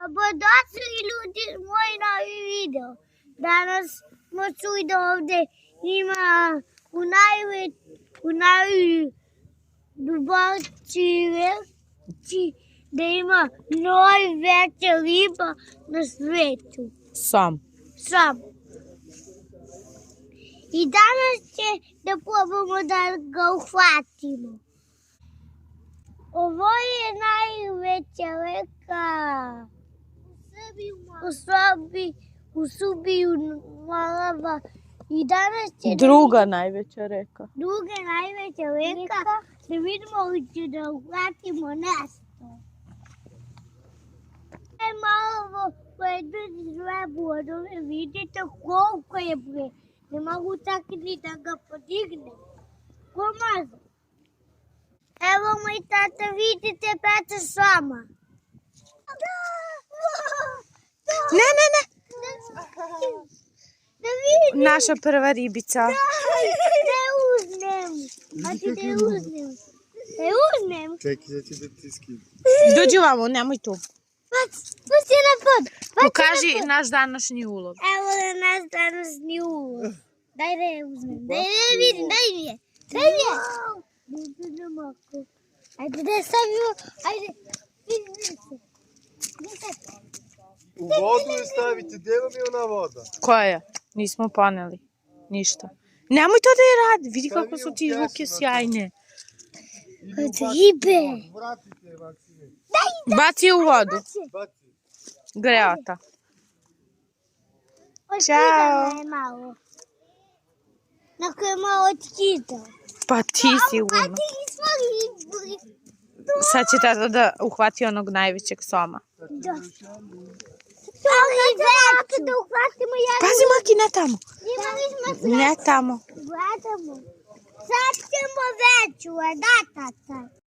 Dobrodošli ljudi u moj novi video. Danas smo čuli da ovde ima u najdubočiji reči da ima najveća riba na svetu. Sam. I danas će da probamo da ga uhvatimo. Ovo je najveća reka u Srbiji, Morava. I danas će Druga najveća reka. Druga najveća reka. Da vidimo li će da uhvatimo nešto. Je malo predvidi sve bodove. Vidite koliko je bre. Ne mogu čak ni da ga podignem. Pomažem. Evo moj tata, vidite Petra Slama. Ne. Da vidim. Naša prva ribica. Da je uzmem. Hajde da je uzmem. Da je uzmem. Čekaj, da ti da ti skinem. Dođi ovamo, nemoj tu. Pusti na pod. Pokaži naš današnji ulov. Evo da naš današnji ulov. Daj da je uzmem. Daj da je vidim, daj mi je. Daj mi je. Ajde da je stavimo. Ajde. U vodu je stavite, gdje vam je ona voda? Koja je? Nismo poneli. Ništa. Nemoj to da je radi. Vidi kako su ti ruke sjajne. Ribe. Vratite, Maksime. Baci je u vodu. Baci. Greota. Ćao. Nako je malo otkidao. Pa ti sigurno. Sad će tata da uhvati onog najvećeg soma. Da. Ali veću. Da uhvatimo jednu. Pazi, Maki, ne tamo. Ne tamo. Gledamo. Sad ćemo veću, a da, tata?